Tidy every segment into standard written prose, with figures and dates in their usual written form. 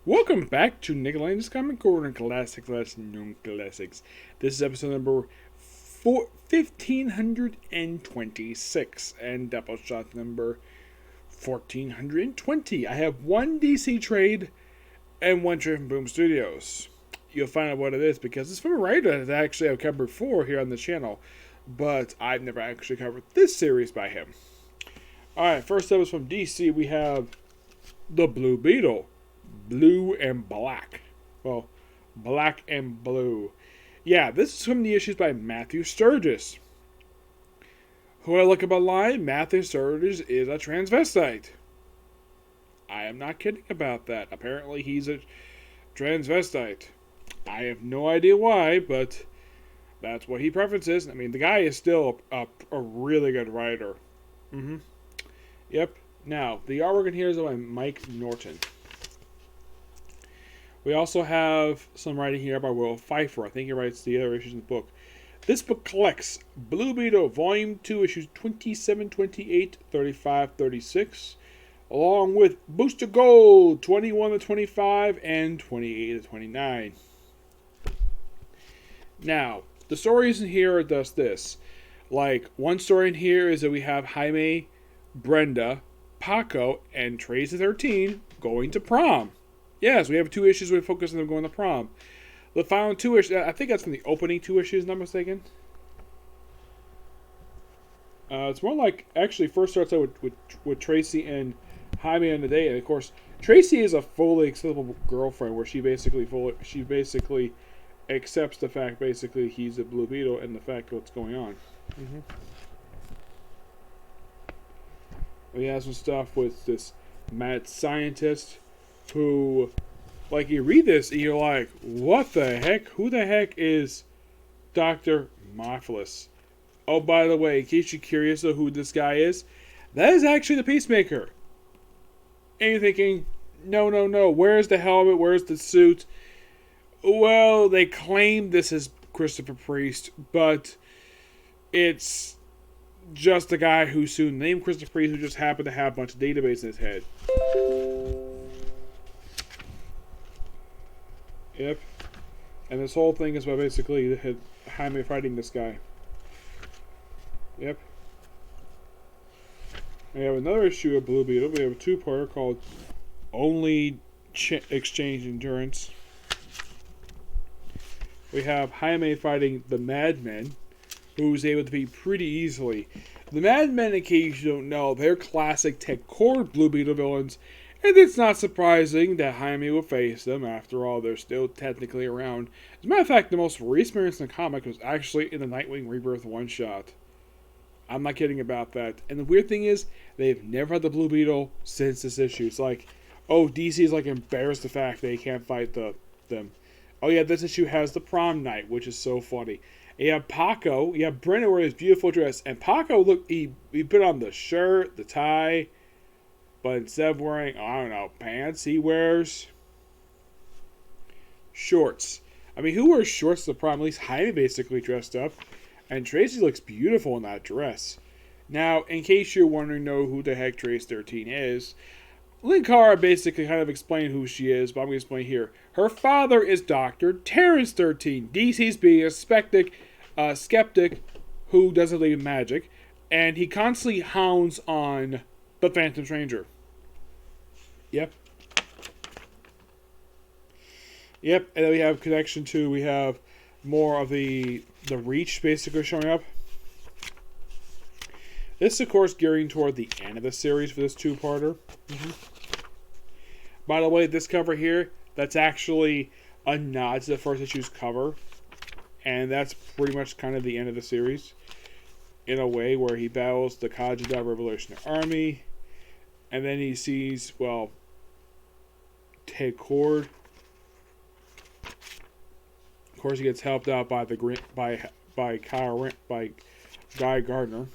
Welcome back to Nickelodeon's Comic Corner Classics / Known Classics. This is episode number 1526 and Doubleshot number 1420. I have one DC trade and one trade from Boom Studios. You'll find out what it is because it's from a writer that actually I've covered before here on the channel, but I've never actually covered this series by him. Alright, first up is from DC. We have the Blue Beetle. Blue and black. Well, black and blue. Yeah, this is from the issues by Matthew Sturgis. Who I look up online, Matthew Sturgis is a transvestite. I am not kidding about that. Apparently he's a transvestite. I have no idea why, but that's what he preferences. I mean, the guy is still a really good writer. Yep. Now, the artwork in here is by Mike Norton. We also have some writing here by Will Pfeiffer. I think he writes the other issues in the book. This book collects Blue Beetle Volume 2, issues 27, 28, 35, 36, along with Booster Gold 21 to 25 and 28 to 29. Now, the stories in here are just this. Like, one story in here is that we have Jaime, Brenda, Paco, and Tracy 13 going to prom. Yes, we have 2 issues we focus on them going to prom. The final 2 issues, I think that's from the opening 2 issues, if I'm not mistaken. It's more like, actually, first starts out with Tracy and Jaime on the date. And of course, Tracy is a fully acceptable girlfriend where she basically accepts the fact, basically, he's a Blue Beetle and the fact what's going on. We have some stuff with this mad scientist who, like, you read this and you're like, what the heck? Who the heck is Dr. Marvelous? Oh, by the way, in case you're curious of who this guy is, that is actually the Peacemaker. And you're thinking, no, where's the helmet? Where's the suit? Well, they claim this is Christopher Priest, but it's just a guy who's soon named Christopher Priest who just happened to have a bunch of database in his head. Yep. And this whole thing is about basically Jaime fighting this guy. Yep. We have another issue of Blue Beetle. We have a 2-parter called Only Exchange Endurance. We have Jaime fighting the Madmen, who's able to beat pretty easily. The Madmen, in case you don't know, they're classic Ted Kord Blue Beetle villains, and it's not surprising that Jaime will face them. After all, they're still technically around. As a matter of fact, the most recent appearance in the comic was actually in the Nightwing Rebirth one-shot. I'm not kidding about that. And the weird thing is, they've never had the Blue Beetle since this issue. It's like, oh, DC is like embarrassed the fact they can't fight them. Oh yeah, this issue has the prom night, which is so funny. You have Paco, you have Brenda wearing his beautiful dress, and Paco, look, he put on the shirt, the tie, but instead of wearing, I don't know, pants, he wears shorts. I mean, who wears shorts to the prom? At least Jaime basically dressed up, and Tracy looks beautiful in that dress. Now, in case you're wondering who the heck Tracy 13 is, Linkara basically kind of explained who she is, but I'm going to explain here. Her father is Dr. Terrence 13. DC's being a skeptic who doesn't believe in magic, and he constantly hounds on the Phantom Stranger. Yep. And then we have connection to, we have more of the Reach basically showing up. This is, of course, gearing toward the end of the series for this 2-parter. By the way, this cover here, that's actually a nod to the first issue's cover. And that's pretty much kind of the end of the series. In a way, where he battles the Kajida Revolutionary Army. And then he sees, well, Ted Kord. Of course, he gets helped out by Guy Gardner.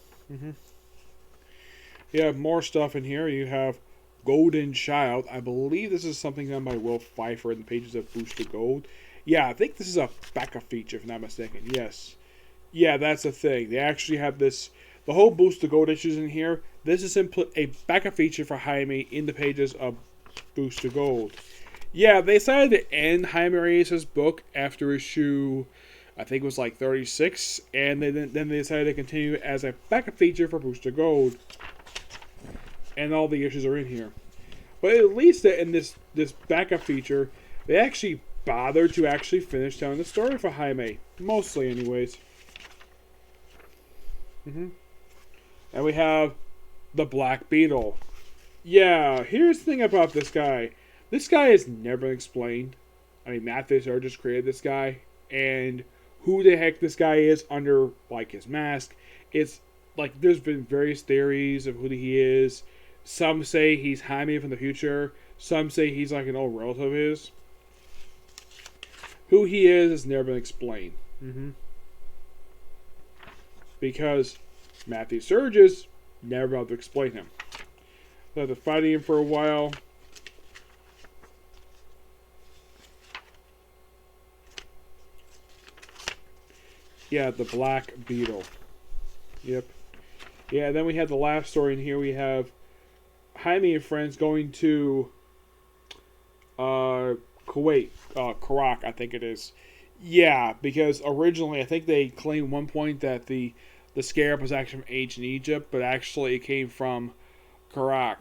You have more stuff in here. You have Golden Child. I believe this is something done by Will Pfeiffer in the pages of Booster Gold. Yeah, I think this is a backup feature, if I'm not mistaken. Yes. Yeah, that's the thing. They actually have this, the whole Booster Gold issues in here. This is simply a backup feature for Jaime in the pages of Booster Gold. Yeah, they decided to end Jaime Reyes' book after issue, I think it was like 36, and then they decided to continue as a backup feature for Booster Gold, and all the issues are in here. But at least in this backup feature, they actually bothered to actually finish telling the story for Jaime, mostly anyways. And we have the Black Beetle. Yeah, here's the thing about this guy. This guy is never explained. I mean, Matthew Sturgis created this guy, and who the heck this guy is under like his mask. It's like there's been various theories of who he is. Some say he's Jaime from the future. Some say he's like an old relative of his. Who he is has never been explained. Because Matthew Sturgis never bothered to explain him. So after fighting him for a while, yeah, the Black Beetle. Yep. Yeah, then we have the last story in here. We have Jaime and friends going to Kuwait, Karak, I think it is. Yeah, because originally I think they claimed one point that the scarab was actually from ancient Egypt, but actually it came from Karak.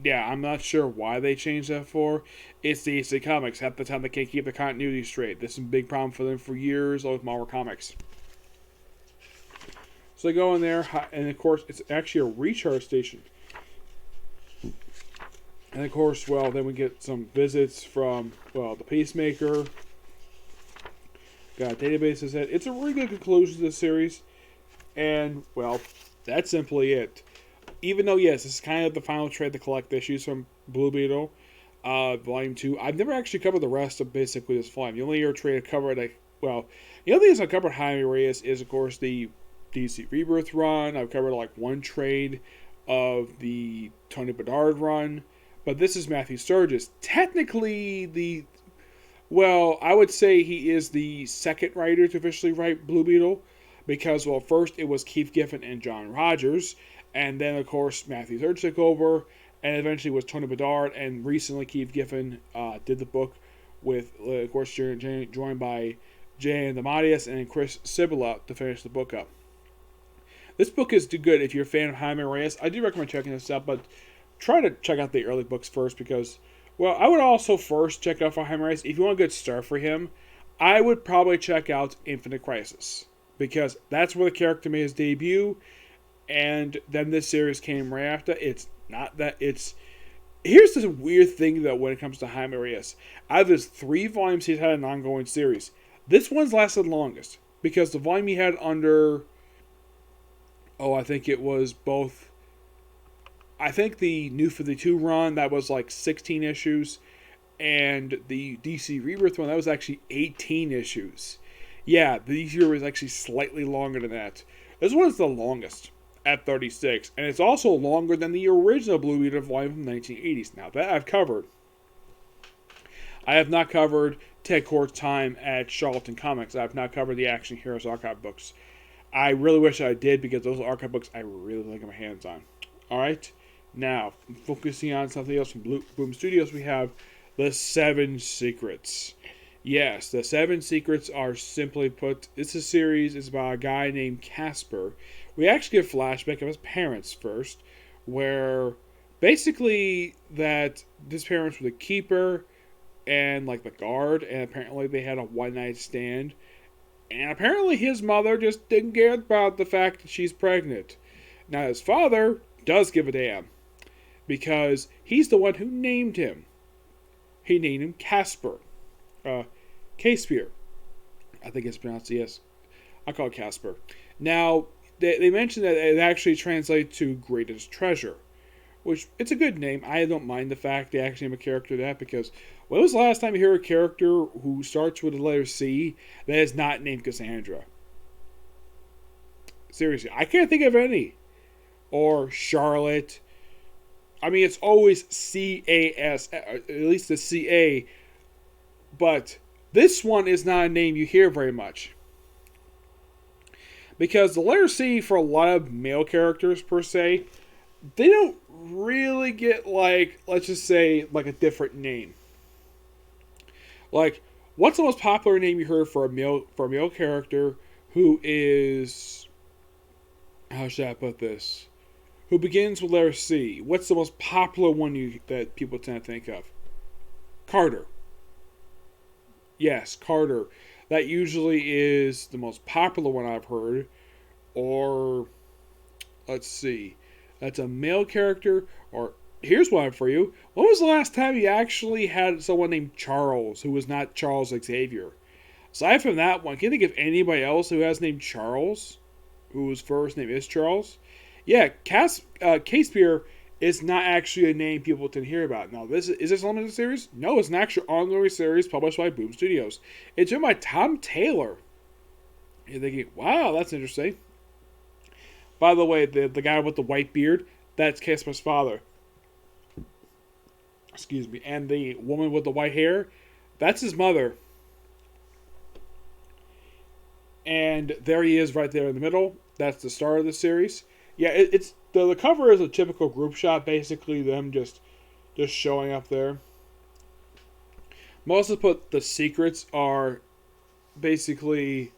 Yeah, I'm not sure why they changed that for. It's the DC Comics. Half the time they can't keep the continuity straight. This is a big problem for them for years with Marvel Comics. So they go in there, and of course it's actually a recharge station. And of course, well, then we get some visits from, well, the Peacemaker. Got databases. It's a really good conclusion to the series. And, well, that's simply it. Even though, yes, this is kind of the final trade to collect issues from Blue Beetle, Volume 2. I've never actually covered the rest of basically this volume. The only other trade I covered, the only thing I covered Jaime Reyes is, of course, the DC Rebirth run. I've covered, like, one trade of the Tony Bedard run. But this is Matthew Sturgis. Technically, I would say he is the second writer to officially write Blue Beetle. Because, well, first it was Keith Giffen and John Rogers. And then, of course, Matthew Sturgis took over. And eventually was Tony Bedard. And recently Keith Giffen did the book with, of course, joined by Jay Damadius and Chris Cibula to finish the book up. This book is good if you're a fan of Jaime Reyes. I do recommend checking this out, but try to check out the early books first because, well, I would also first check out for Jaime Reyes. If you want a good start for him, I would probably check out Infinite Crisis because that's where the character made his debut, and then this series came right after. It's not that it's... Here's this weird thing, though, when it comes to Jaime Reyes. Out of his 3 volumes, he's had an ongoing series. This one's lasted longest because the volume he had under... I think it was both... I think the New 52 run, that was like 16 issues. And the DC Rebirth one, that was actually 18 issues. Yeah, the DC was actually slightly longer than that. This one is the longest at 36. And it's also longer than the original Blue Beetle volume from the 1980s. Now, that I've covered. I have not covered Ted Kort's time at Charlton Comics. I have not covered the Action Heroes archive books. I really wish I did because those archive books I really like my hands on. Alright? Now, focusing on something else from Boom Studios, we have the 7 Secrets. Yes, the 7 Secrets are simply put, it's a series, it's about a guy named Casper. We actually get a flashback of his parents first, where basically that his parents were the keeper and like the guard, and apparently they had a one-night stand. And apparently his mother just didn't care about the fact that she's pregnant. Now his father does give a damn. Because he's the one who named him. He named him Casper. Caspier. I think it's pronounced, yes. I call it Casper. Now, they mentioned that it actually translates to Greatest Treasure. Which, it's a good name. I don't mind the fact they actually name a character that because when was the last time you heard a character who starts with the letter C that is not named Cassandra? Seriously, I can't think of any. Or Charlotte. I mean, it's always C-A-S, at least the C-A. But this one is not a name you hear very much. Because the letter C, for a lot of male characters, per se, they don't really get, like, let's just say, like a different name. Like, what's the most popular name you heard for a male character who is, how should I put this? Who begins with letter C? What's the most popular one that people tend to think of? Carter. Yes, Carter. That usually is the most popular one I've heard. Or, let's see. That's a male character. Or, here's one for you. When was the last time you actually had someone named Charles who was not Charles Xavier? Aside from that one, can you think of anybody else who has named Charles? Whose first name is Charles? Yeah, Casepear is not actually a name people tend to hear about. Now, is this a limited series? No, it's an actual ongoing series published by Boom Studios. It's written by Tom Taylor. You're thinking, wow, that's interesting. By the way, the guy with the white beard, that's Casepear's father. Excuse me. And the woman with the white hair, that's his mother. And there he is right there in the middle. That's the start of the series. Yeah, it's the cover is a typical group shot, basically them just showing up there. Most of the secrets are basically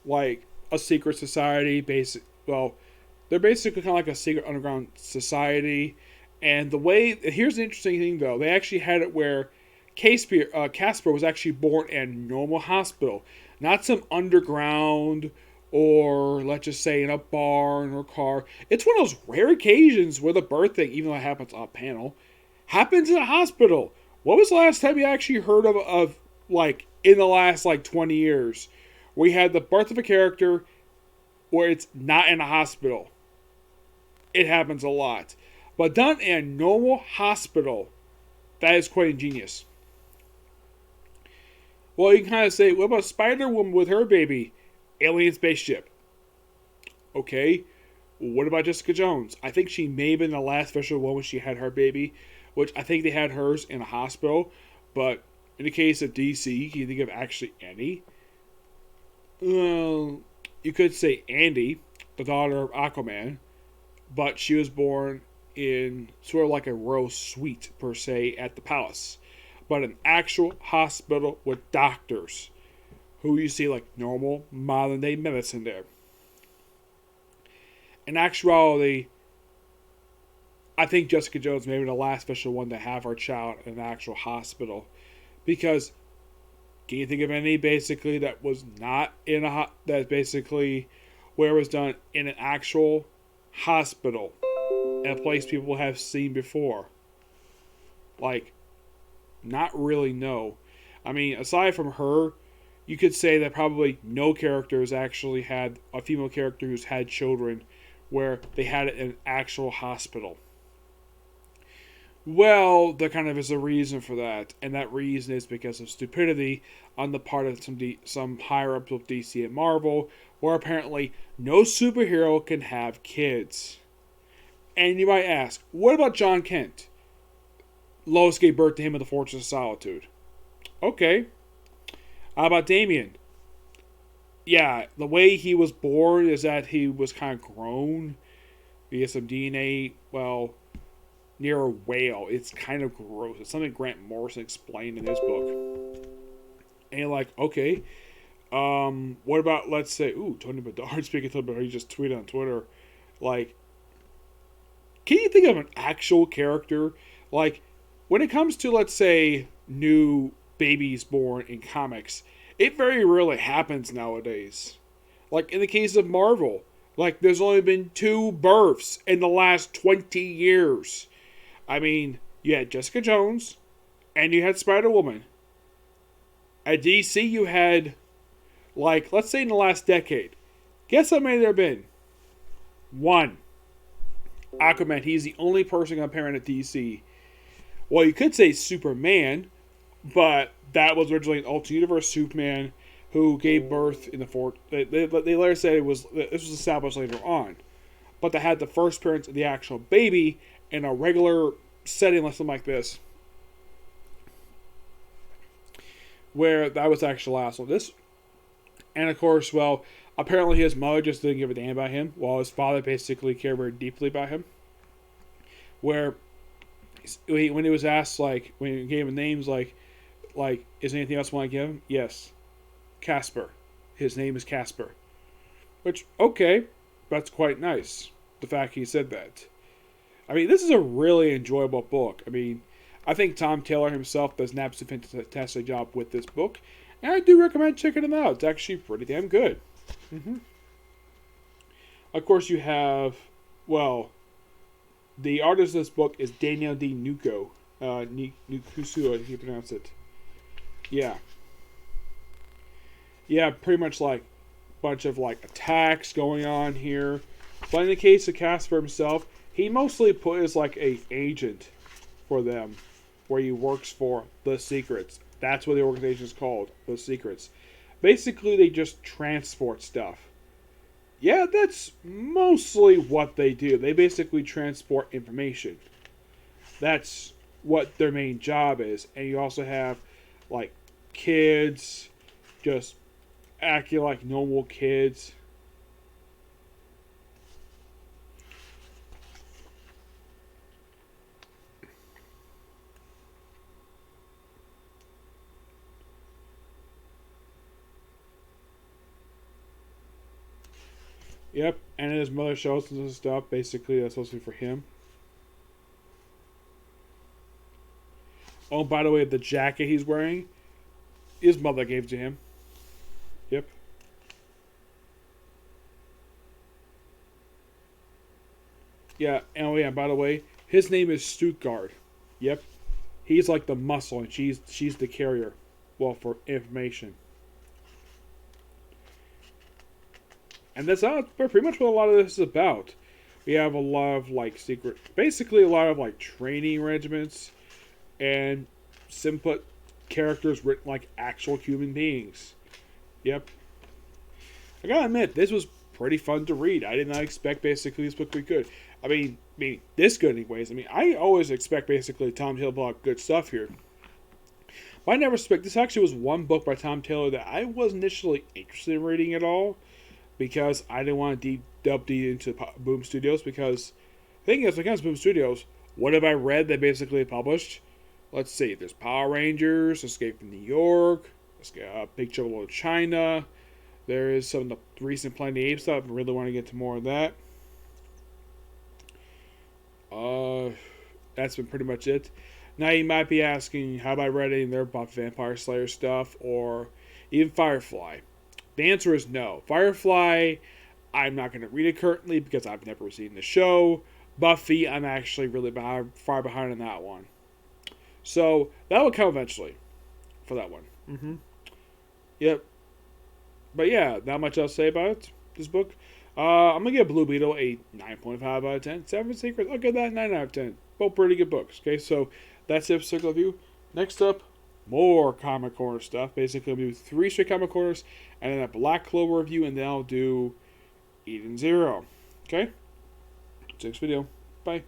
like a secret society. They're basically kind of like a secret underground society. And here's the interesting thing though, they actually had it where Casper was actually born in a normal hospital, not some underground or let's just say in a barn or car. It's one of those rare occasions where the birthing, even though it happens off panel, happens in a hospital. What was the last time you actually heard of like in the last like 20 years, we had the birth of a character where it's not in a hospital? It happens a lot, but done in a normal hospital, that is quite ingenious. Well, you can kind of say, what about Spider-Woman with her baby? Alien spaceship. Okay. What about Jessica Jones? I think she may have been the last official one when she had her baby, which I think they had hers in a hospital. But in the case of DC, can you think of actually any? Well, you could say Andy, the daughter of Aquaman, but she was born in sort of like a royal suite, per se, at the palace. But an actual hospital with doctors who you see like normal modern day medicine there. In actuality, I think Jessica Jones may be the last official one to have her child in an actual hospital. Because can you think of any basically that was not in that basically where it was done in an actual hospital, a place people have seen before? Like, not really, no. I mean, aside from her, you could say that probably no characters actually had a female character who's had children where they had it in an actual hospital. Well, there kind of is a reason for that, and that reason is because of stupidity on the part of some higher ups of DC and Marvel, where apparently no superhero can have kids. And you might ask, what about John Kent? Lois gave birth to him in the Fortress of Solitude. Okay. How about Damien? Yeah, the way he was born is that he was kind of grown via some DNA, well, near a whale. It's kind of gross. It's something Grant Morrison explained in his book. And you're like, okay. What about, let's say, Tony Bedard, speaking of Tony Bedard, he just tweeted on Twitter, like, can you think of an actual character? Like, when it comes to, let's say, new babies born in comics, it very rarely happens nowadays. Like, in the case of Marvel, like, there's only been 2 births in the last 20 years. I mean, you had Jessica Jones, and you had Spider-Woman. At DC, you had, like, let's say in the last decade. Guess how many there have been? 1. Aquaman, he's the only person got a parent at DC. Well, you could say Superman, but that was originally an alternate universe Superman who gave birth in the fort. They later said this was established later on, but they had the first appearance of the actual baby in a regular setting, like something like this, where that was actually the last one. This, and of course, well, apparently his mother just didn't give a damn about him, while his father basically cared very deeply about him. Where when he was asked, like, when he gave him names, like Like, is there anything else I want to give him? Yes. Casper. His name is Casper. Which, okay, that's quite nice. The fact he said that. I mean, this is a really enjoyable book. I mean, I think Tom Taylor himself does an absolutely fantastic job with this book. And I do recommend checking it out. It's actually pretty damn good. Mm-hmm. Of course, you have, well, the artist of this book is Daniel D. Nuko. Nukusu, if you pronounce it. Yeah. Yeah, pretty much like a bunch of like attacks going on here. But in the case of Casper himself, he mostly put as like a agent for them, where he works for the Secrets. That's what the organization is called, the Secrets. Basically, they just transport stuff. Yeah, that's mostly what they do. They basically transport information. That's what their main job is. And you also have, like, kids just acting like normal kids. Yep, and his mother shows him stuff. Basically, that's supposed to be for him. Oh, by the way, the jacket he's wearing, his mother gave to him. Yep. Yeah, and oh yeah, by the way, his name is Stuttgart. Yep. He's like the muscle, and she's the carrier. Well, for information. And that's pretty much what a lot of this is about. We have a lot of like secret, basically a lot of like training regiments and simplet characters written like actual human beings. Yep. I gotta admit, this was pretty fun to read. I did not expect basically this book to be good. I mean, this good anyways. I mean, I always expect basically Tom Taylor to have good stuff here. But I never expect this actually was one book by Tom Taylor that I was initially interested in reading at all, because I didn't want to delve deep into Boom Studios, because the thing is, when it comes to Boom Studios, what have I read they basically published? Let's see, there's Power Rangers, Escape from New York, Big Trouble in China, there is some of the recent Planet of the Apes stuff, I really want to get to more of that. That's been pretty much it. Now you might be asking, have I read any of their Vampire Slayer stuff, or even Firefly? The answer is no. Firefly, I'm not going to read it currently because I've never seen the show. Buffy, I'm actually really far behind on that one. So, that will come eventually for that one. Mm-hmm. Yep. But yeah, not much else to say about it, this book. I'm going to give Blue Beetle a 9.5 out of 10. Seven Secrets, I'll give that 9 out of 10. Both pretty good books. Okay, so that's the episode review. Next up, more Comic Corner stuff. Basically, I'll do 3 straight Comic Corners, and then a Black Clover review, and then I'll do Eden Zero. Okay? Next video. Bye.